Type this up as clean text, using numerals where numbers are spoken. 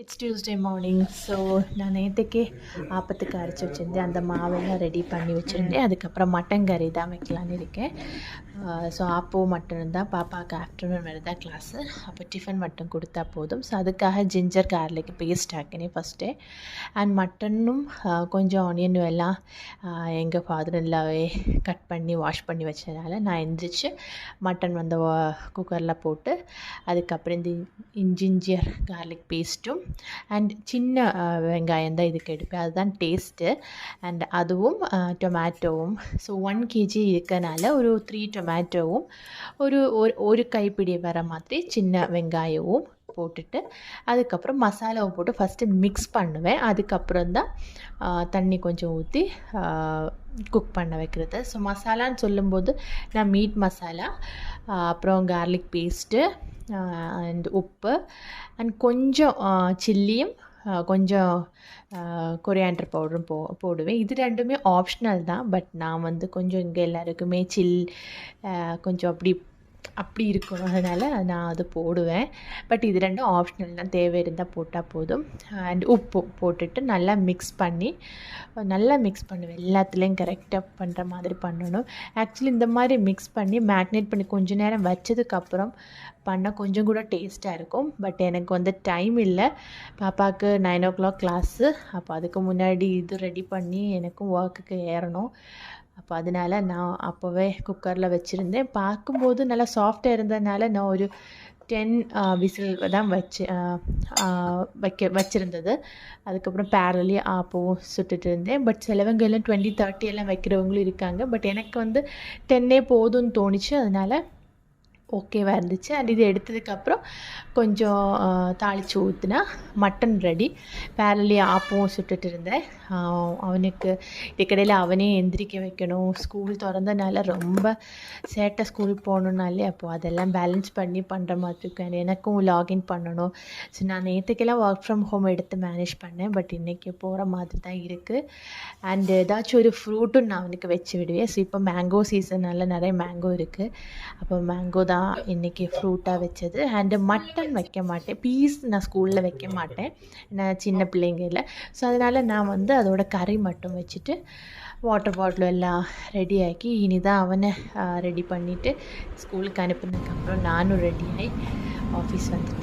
It's Tuesday morning. So நான் நேற்றுக்கே ஆப்பத்துக்கு அரைச்சி வச்சுருந்தேன். அந்த மாவெல்லாம் ரெடி பண்ணி வச்சுருந்தேன். அதுக்கப்புறம் மட்டன் கறி தான் வைக்கலான்னு இருக்கேன். ஸோ ஆப்பம் மட்டன் தான் பாப்பாவுக்கு ஆஃப்டர்நூன் வேறு தான் கிளாஸு. அப்போ டிஃபன் மட்டும் கொடுத்தா போதும். ஸோ அதுக்காக ஜிஞ்சர் கார்லிக் பேஸ்ட் ஆக்கினேன் ஃபஸ்ட்டே. அண்ட் மட்டனும் கொஞ்சம் ஆனியன் எல்லாம் எங்கள் ஃபாதர் இல்லாவே கட் பண்ணி வாஷ் பண்ணி வச்சதுனால நான் எந்திரிச்சு மட்டன் வந்து குக்கரில் போட்டு அதுக்கப்புறம் இந்த ஜிஞ்சர் கார்லிக் பேஸ்ட்டும் அண்ட் சின்ன வெங்காயம் தான் இதுக்கு எடுப்பேன். அதுதான் டேஸ்ட்டு. அண்ட் அதுவும் டொமேட்டோவும். ஸோ 1 kg இருக்கனால ஒரு 3 டொமேட்டோவும் ஒரு கைப்பிடி வர மாதிரி சின்ன வெங்காயமும் போட்டுட்டு அதுக்கப்புறம் மசாலாவை போட்டு ஃபஸ்ட்டு மிக்ஸ் பண்ணுவேன். அதுக்கப்புறம் தான் தண்ணி கொஞ்சம் ஊற்றி குக் பண்ண வைக்கிறது. ஸோ மசாலான்னு சொல்லும்போது நான் மீட் மசாலா, அப்புறம் கார்லிக் பேஸ்ட்டு அண்ட் உப்பு அண்ட் கொஞ்சம் சில்லியும் கொஞ்சம் கொரியாண்டர் பவுடரும் போடுவேன். இது ரெண்டுமே ஆப்ஷனல் தான். பட் நான் வந்து கொஞ்சம் இங்கே எல்லாருக்குமே கொஞ்சம் அப்படி இருக்கணும், அதனால் நான் அது போடுவேன். பட் இது ரெண்டும் ஆப்ஷனல் தான், தேவை இருந்தால் போட்டால் போதும். அண்ட் உப்பு போட்டுட்டு நல்லா மிக்ஸ் பண்ணுவேன். எல்லாத்துலேயும் கரெக்டாக பண்ணுற மாதிரி பண்ணணும். ஆக்சுவலி இந்த மாதிரி மிக்ஸ் பண்ணி மேக்னேட் பண்ணி கொஞ்சம் நேரம் வச்சதுக்கப்புறம் பண்ணால் கொஞ்சம் கூட டேஸ்ட்டாக இருக்கும். பட் எனக்கு வந்து டைம் இல்லை. பாப்பாவுக்கு 9 o'clock கிளாஸு. அப்போ அதுக்கு முன்னாடி இது ரெடி பண்ணி எனக்கும் ஒர்க்குக்கு ஏறணும். அப்போ அதனால் நான் அப்போவே குக்கரில் வச்சுருந்தேன். பார்க்கும்போது நல்லா சாஃப்டாக இருந்ததுனால நான் ஒரு 10 விசில் தான் வச்சுருந்தது. அதுக்கப்புறம் பேரலி ஆப்பவும் சுட்டுட்டு இருந்தேன். பட் சிலவங்க எல்லாம் 20, 30 எல்லாம் வைக்கிறவங்களும் இருக்காங்க. பட் எனக்கு வந்து 10 போதும்னு தோணிச்சு. அதனால் ஓகேவாக இருந்துச்சு. அண்ட் இது எடுத்ததுக்கப்புறம் கொஞ்சம் தாளித்து ஊற்றினா மட்டன் ரெடி. பேரலி ஆப்பவும் சுட்டுட்டு இருந்தேன். அவனுக்கு இதுக்கடையில் அவனே எந்திரிக்க வைக்கணும். ஸ்கூல் திறந்தனால ரொம்ப சேட்டை. ஸ்கூல் போகணுன்னாலே அப்போது அதெல்லாம் பேலன்ஸ் பண்ணி பண்ணுற மாதிரி இருக்கும். எனக்கும் லாகின் பண்ணணும். ஸோ நான் நேற்றுக்கெல்லாம் ஒர்க் ஃப்ரம் ஹோம் எடுத்து மேனேஜ் பண்ணேன். பட் இன்றைக்கி போகிற மாதிரி தான் இருக்குது. அண்ட் ஏதாச்சும் ஒரு ஃப்ரூட்டும் நான் அவனுக்கு வச்சு விடுவேன். ஸோ இப்போ மேங்கோ சீசனால் நிறைய மேங்கோ இருக்குது. அப்போ மேங்கோ தான் இன்றைக்கி ஃப்ரூட்டாக வச்சது. அண்டு மட்டன் வைக்க மாட்டேன். பீஸ் நான் ஸ்கூலில் வைக்க மாட்டேன், நான் சின்ன பிள்ளைங்க இல்லை. ஸோ அதனால் நான் வந்து அதோட கறி மட்டும் வச்சுட்டு வாட்டர் பாட்டில் எல்லாம் ரெடி ஆக்கி இனி தான் அவனை ரெடி பண்ணிவிட்டு ஸ்கூலுக்கு அனுப்புனதுக்கப்புறம் நானும் ரெடி ஆகி ஆஃபீஸ் வந்துட்டேன்.